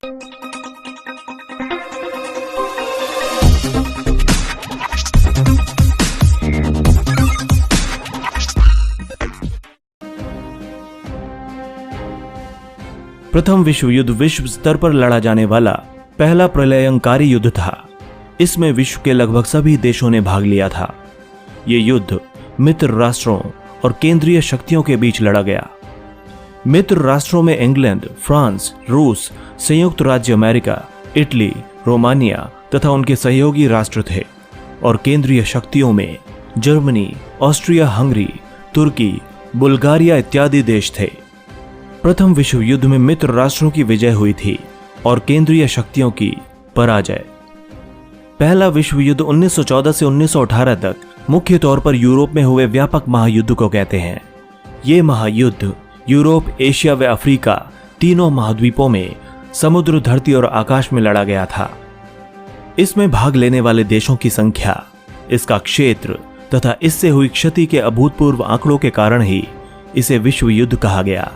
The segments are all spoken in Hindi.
प्रथम विश्व युद्ध विश्व स्तर पर लड़ा जाने वाला पहला प्रलयंकारी युद्ध था। इसमें विश्व के लगभग सभी देशों ने भाग लिया था। ये युद्ध मित्र राष्ट्रों और केंद्रीय शक्तियों के बीच लड़ा गया। मित्र राष्ट्रों में इंग्लैंड, फ्रांस, रूस, संयुक्त राज्य अमेरिका, इटली, रोमानिया तथा उनके सहयोगी राष्ट्र थे और केंद्रीय शक्तियों में जर्मनी, ऑस्ट्रिया हंगरी, तुर्की, बुल्गारिया इत्यादि देश थे। प्रथम विश्व युद्ध में मित्र राष्ट्रों की विजय हुई थी और केंद्रीय शक्तियों की पराजय। पहला विश्व युद्ध 1914 से 1918 तक मुख्य तौर पर यूरोप में हुए व्यापक महायुद्ध को कहते हैं। ये महायुद्ध यूरोप, एशिया व अफ्रीका तीनों महाद्वीपों में समुद्र, धरती और आकाश में लड़ा गया था। इसमें भाग लेने वाले देशों की संख्या, इसका क्षेत्र तथा इससे हुई क्षति के अभूतपूर्व आंकड़ों के कारण ही इसे विश्व युद्ध कहा गया।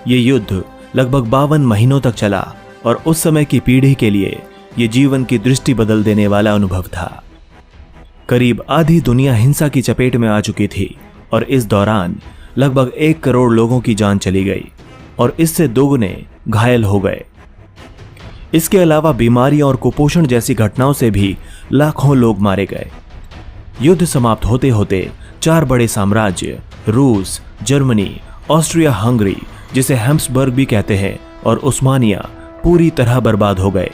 ये युद्ध लगभग 52 महीनों तक चला और उस समय की पीढ़ी के लिए ये जीवन की दृष्टि बदल देने वाला अनुभव था। करीब आधी दुनिया हिंसा की चपेट में आ चुकी थी और इस दौरान लगभग 1 करोड़ लोगों की जान चली गई और इससे दोगुने घायल हो गए। इसके अलावा बीमारियां और कुपोषण जैसी घटनाओं से भी लाखों लोग मारे गए। युद्ध समाप्त होते होते 4 बड़े साम्राज्य रूस, जर्मनी, ऑस्ट्रिया हंगरी जिसे हैब्सबर्ग भी कहते हैं और उस्मानिया पूरी तरह बर्बाद हो गए।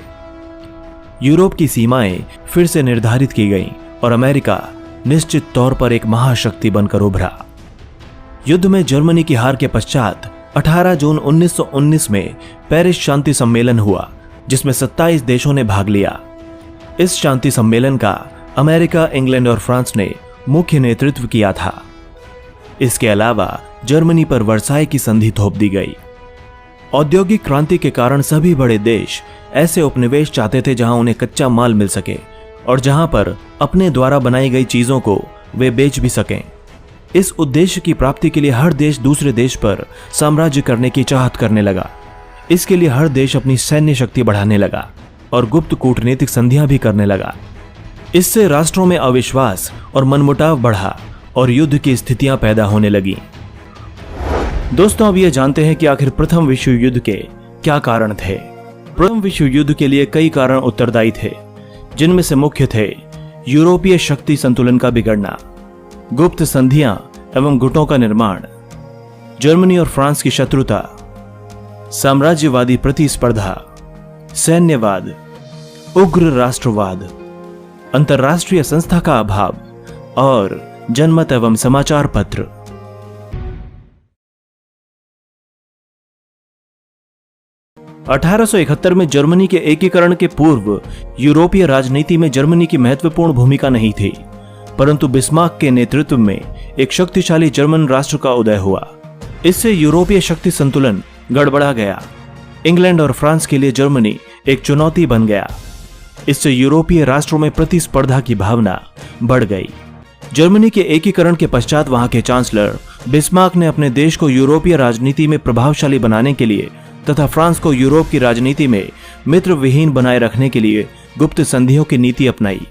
यूरोप की सीमाएं फिर से निर्धारित की गईं और अमेरिका निश्चित तौर पर एक महाशक्ति बनकर उभरा। युद्ध में जर्मनी की हार के पश्चात 18 जून 1919 में पेरिस शांति सम्मेलन हुआ, जिसमें 27 देशों ने भाग लिया। इस शांति सम्मेलन का अमेरिका, इंग्लैंड और फ्रांस ने मुख्य नेतृत्व किया था। इसके अलावा जर्मनी पर वर्साई की संधि थोप दी गई। औद्योगिक क्रांति के कारण सभी बड़े देश ऐसे उपनिवेश चाहते थे जहां उन्हें कच्चा माल मिल सके और जहां पर अपने द्वारा बनाई गई चीजों को वे बेच भी सकें। इस उद्देश्य की प्राप्ति के लिए हर देश दूसरे देश पर साम्राज्य करने की चाहत करने लगा। इसके लिए हर देश अपनी सैन्य शक्ति बढ़ाने लगा और गुप्त कूटनीतिक संधियां भी करने लगा। इससे राष्ट्रों में अविश्वास और मनमुटाव बढ़ा और युद्ध की स्थितियां पैदा होने लगी। दोस्तों, अब ये जानते हैं कि आखिर प्रथम विश्व युद्ध के क्या कारण थे। प्रथम विश्व युद्ध के लिए कई कारण उत्तरदायी थे, जिनमें से मुख्य थे यूरोपीय शक्ति संतुलन का बिगड़ना, गुप्त संधियां एवं गुटों का निर्माण, जर्मनी और फ्रांस की शत्रुता, साम्राज्यवादी प्रतिस्पर्धा, सैन्यवाद, उग्र राष्ट्रवाद, अंतर्राष्ट्रीय संस्था का अभाव और जनमत एवं समाचार पत्र। (1871) में जर्मनी के एकीकरण के पूर्व यूरोपीय राजनीति में जर्मनी की महत्वपूर्ण भूमिका नहीं थी, परंतु बिस्मार्क के नेतृत्व में एक शक्तिशाली जर्मन राष्ट्र का उदय हुआ। इससे यूरोपीय शक्ति संतुलन गड़बड़ा गया। इंग्लैंड और फ्रांस के लिए जर्मनी एक चुनौती बन गया। इससे यूरोपीय राष्ट्रों में प्रतिस्पर्धा की भावना बढ़ गई। जर्मनी के एकीकरण के पश्चात वहां के चांसलर बिस्मार्क ने अपने देश को यूरोपीय राजनीति में प्रभावशाली बनाने के लिए तथा फ्रांस को यूरोप की राजनीति में मित्र विहीन बनाए रखने के लिए गुप्त संधियों की नीति अपनाई।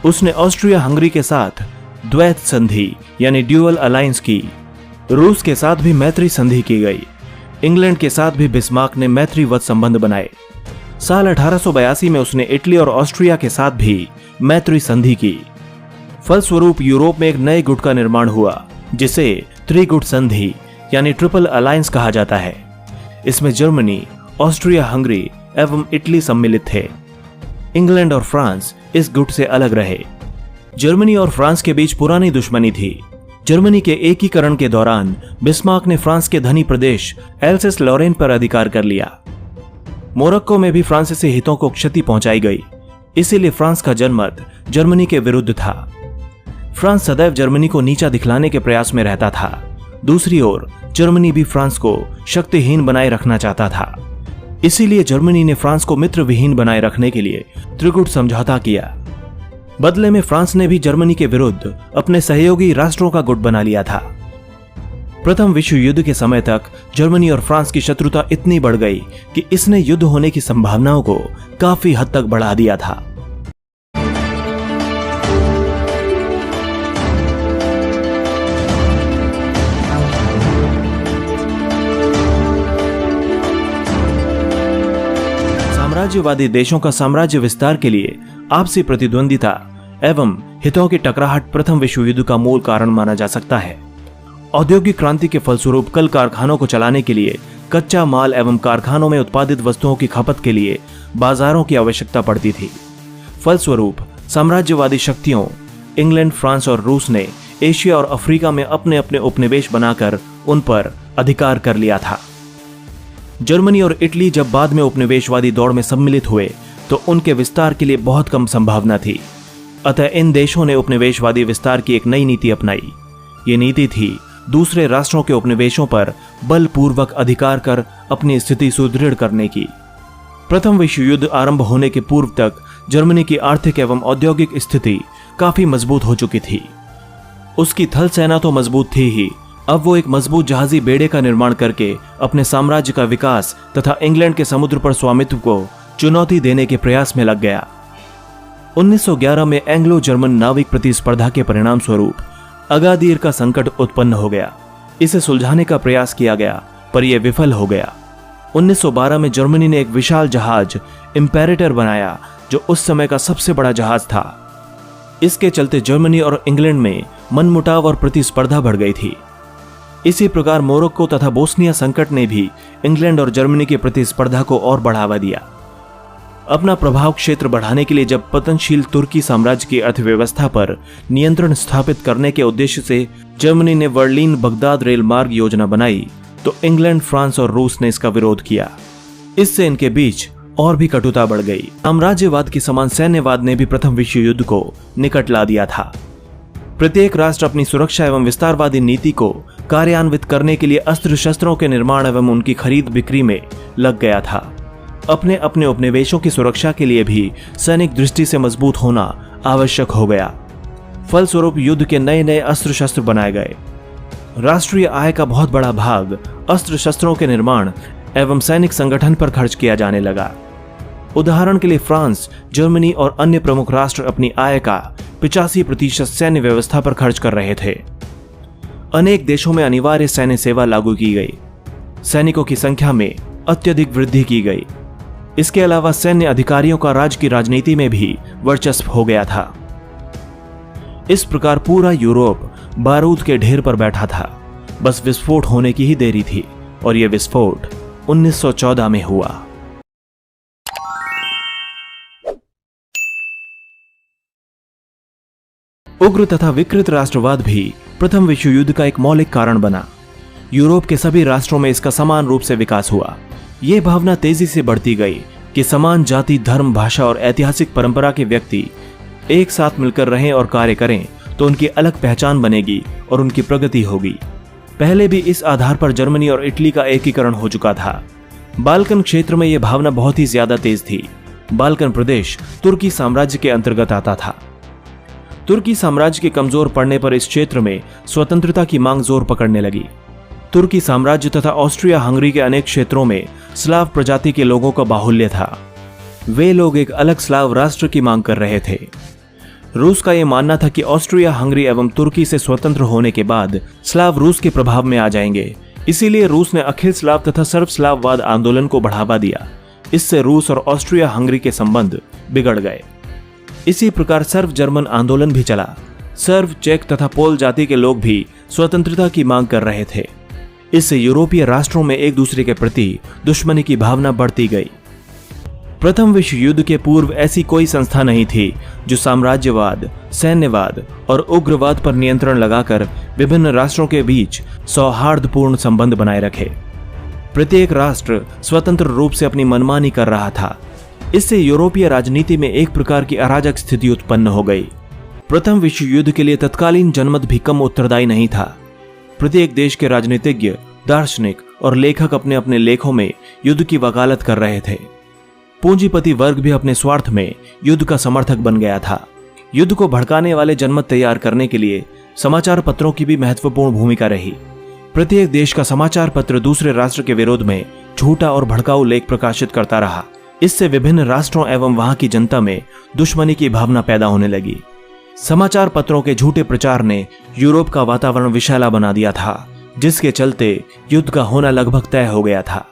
उसने ऑस्ट्रिया हंगरी के साथ द्वैत संधि यानी ड्यूअल अलायंस की। रूस के साथ भी मैत्री संधि की गई। इंग्लैंड के साथ भी बिस्मार्क ने मैत्रीवत संबंध बनाए। साल 1882 में उसने इटली और ऑस्ट्रिया के साथ भी मैत्री संधि की। फलस्वरूप यूरोप में एक नए गुट का निर्माण हुआ, जिसे त्रिगुट संधि यानी ट्रिपल अलायंस कहा जाता है। इसमें जर्मनी, ऑस्ट्रिया हंगरी एवं इटली सम्मिलित थे। इंग्लैंड और फ्रांस इस गुट से अलग रहे। जर्मनी और फ्रांस के बीच पुरानी दुश्मनी थी। जर्मनी के एकीकरण के दौरान बिस्मार्क ने फ्रांस के धनी प्रदेश एल्सेस लॉरेन पर अधिकार कर लिया। मोरक्को में भी फ्रांसीसी हितों को क्षति पहुंचाई गई, इसीलिए फ्रांस का जनमत जर्मनी के विरुद्ध था। फ्रांस सदैव जर्मनी को नीचा दिखलाने के प्रयास में रहता था। दूसरी ओर जर्मनी भी फ्रांस को शक्तिहीन बनाए रखना चाहता था। इसीलिए जर्मनी ने फ्रांस को मित्र विहीन बनाए रखने के लिए त्रिगुट समझौता किया। बदले में फ्रांस ने भी जर्मनी के विरुद्ध अपने सहयोगी राष्ट्रों का गुट बना लिया था। प्रथम विश्व युद्ध के समय तक जर्मनी और फ्रांस की शत्रुता इतनी बढ़ गई कि इसने युद्ध होने की संभावनाओं को काफी हद तक बढ़ा दिया था। साम्राज्यवादी देशों का साम्राज्य विस्तार के लिए आपसी प्रतिद्वंदिता एवं हितों की टकराहट प्रथम विश्व युद्ध का मूल कारण माना जा सकता है। औद्योगिक क्रांति के फलस्वरूप कल कारखानों को चलाने के लिए कच्चा माल एवं कारखानों में उत्पादित वस्तुओं की खपत के लिए बाजारों की आवश्यकता पड़ती थी। फलस्वरूप साम्राज्यवादी शक्तियों इंग्लैंड, फ्रांस और रूस ने एशिया और अफ्रीका में अपने अपने उपनिवेश बनाकर उन पर अधिकार कर लिया था। जर्मनी और इटली जब बाद में उपनिवेशवादी दौड़ में सम्मिलित हुए तो उनके विस्तार के लिए बहुत कम संभावना थी। अतः इन देशों ने उपनिवेशवादी विस्तार की एक नई नीति अपनाई। ये नीति थी दूसरे राष्ट्रों के उपनिवेशों पर बलपूर्वक अधिकार कर अपनी स्थिति सुदृढ़ करने की। प्रथम विश्व युद्ध आरंभ होने के पूर्व तक जर्मनी की आर्थिक एवं औद्योगिक स्थिति काफी मजबूत हो चुकी थी। उसकी थल सेना तो मजबूत थी ही, अब वो एक मजबूत जहाजी बेड़े का निर्माण करके अपने साम्राज्य का विकास तथा इंग्लैंड के समुद्र पर स्वामित्व को चुनौती देने के प्रयास में लग गया। 1911 में एंग्लो जर्मन नाविक प्रतिस्पर्धा के परिणाम स्वरूप अगादिर का संकट उत्पन्न हो गया। इसे सुलझाने का प्रयास किया गया पर यह विफल हो गया। 1912 में जर्मनी ने एक विशाल जहाज इंपेरेटर बनाया जो उस समय का सबसे बड़ा जहाज था। इसके चलते जर्मनी और इंग्लैंड में मनमुटाव और प्रतिस्पर्धा बढ़ गई थी। इसी प्रकार मोरक्को तथा बोस्निया संकट ने भी इंग्लैंड और जर्मनी की प्रतिस्पर्धा को और बढ़ावा दिया। अपना प्रभाव क्षेत्र बढ़ाने के लिए जब पतनशील तुर्की साम्राज्य की अर्थव्यवस्था पर नियंत्रण स्थापित करने के उद्देश्य से जर्मनी ने बर्लिन बगदाद रेल मार्ग योजना बनाई तो इंग्लैंड, फ्रांस और रूस ने इसका विरोध किया। इससे इनके बीच और भी कटुता बढ़ गई। साम्राज्यवाद के समान सैन्यवाद ने भी प्रथम विश्व युद्ध को निकट ला दिया था। प्रत्येक राष्ट्र अपनी सुरक्षा एवं विस्तारवादी नीति को कार्यान्वित करने के लिए अस्त्र शस्त्रों के निर्माण एवं उनकी खरीद बिक्री में लग गया था। अपने अपने उपनिवेशों की सुरक्षा के लिए भी सैनिक दृष्टि से मजबूत होना आवश्यक हो गया। फलस्वरूप युद्ध के नए नए अस्त्र शस्त्र बनाए गए। राष्ट्रीय आय का बहुत बड़ा भाग अस्त्र शस्त्रों के निर्माण एवं सैनिक संगठन पर खर्च किया जाने लगा। उदाहरण के लिए फ्रांस, जर्मनी और अन्य प्रमुख राष्ट्र अपनी आय का 85% सैन्य व्यवस्था पर खर्च कर रहे थे। अनेक देशों में अनिवार्य सैन्य सेवा लागू की गई। सैनिकों की संख्या में अत्यधिक वृद्धि की गई। इसके अलावा सैन्य अधिकारियों का राज्य की राजनीति में भी वर्चस्व हो गया था। इस प्रकार पूरा यूरोप बारूद के ढेर पर बैठा था। बस विस्फोट होने की ही देरी थी और यह विस्फोट 1914 में हुआ। उग्र तथा विकृत राष्ट्रवाद भी प्रथम विश्व युद्ध का एक मौलिक कारण बना। यूरोप के सभी राष्ट्रों में इसका समान रूप से विकास हुआ। यह भावना तेजी से बढ़ती गई कि समान जाति, धर्म, भाषा और ऐतिहासिक परंपरा के व्यक्ति एक साथ मिलकर रहें और कार्य करें तो उनकी अलग पहचान बनेगी और उनकी प्रगति होगी। पहले भी इस आधार पर जर्मनी और इटली का एकीकरण हो चुका था। बाल्कन क्षेत्र में यह भावना बहुत ही ज्यादा तेज थी। बाल्कन प्रदेश तुर्की साम्राज्य के अंतर्गत आता था। तुर्की साम्राज्य के कमजोर पड़ने पर इस क्षेत्र में स्वतंत्रता की मांग जोर पकड़ने लगी। तुर्की साम्राज्य तथा ऑस्ट्रिया हंगरी के अनेक क्षेत्रों में स्लाव प्रजाति के लोगों का बाहुल्य था। वे लोग एक अलग स्लाव राष्ट्र की मांग कर रहे थे। रूस का यह मानना था कि ऑस्ट्रिया हंगरी एवं तुर्की से स्वतंत्र होने के बाद स्लाव रूस के प्रभाव में आ जाएंगे। इसीलिए रूस ने अखिल स्लाव तथा सर्व स्लाववाद आंदोलन को बढ़ावा दिया। इससे रूस और ऑस्ट्रिया हंगरी के संबंध बिगड़ गए। इसी प्रकार सर्व जर्मन आंदोलन भी चला। सर्व, चेक तथा पोल जाति के लोग भी स्वतंत्रता की मांग कर रहे थे। इससे यूरोपीय राष्ट्रों में एक दूसरे के प्रति दुश्मनी की भावना बढ़ती गई। प्रथम विश्व युद्ध के पूर्व ऐसी कोई संस्था नहीं थी जो साम्राज्यवाद, सैन्यवाद और उग्रवाद पर नियंत्रण लगाकर विभिन्न राष्ट्रों के बीच सौहार्दपूर्ण संबंध बनाए रखे। प्रत्येक राष्ट्र स्वतंत्र रूप से अपनी मनमानी कर रहा था। इससे यूरोपीय राजनीति में एक प्रकार की अराजक स्थिति उत्पन्न हो गई। प्रथम विश्व युद्ध के लिए तत्कालीन जनमत भी कम उत्तरदायी नहीं था। प्रत्येक देश के राजनीतिज्ञ, दार्शनिक और लेखक अपने अपने लेखों में युद्ध की वकालत कर रहे थे। पूंजीपति वर्ग भी अपने स्वार्थ में युद्ध का समर्थक बन गया था। युद्ध को भड़काने वाले जनमत तैयार करने के लिए समाचार पत्रों की भी महत्वपूर्ण भूमिका रही। प्रत्येक देश का समाचार पत्र दूसरे राष्ट्र के विरोध में झूठा और भड़काऊ लेख प्रकाशित करता रहा। इससे विभिन्न राष्ट्रों एवं वहां की जनता में दुश्मनी की भावना पैदा होने लगी। समाचार पत्रों के झूठे प्रचार ने यूरोप का वातावरण विषैला बना दिया था, जिसके चलते युद्ध का होना लगभग तय हो गया था।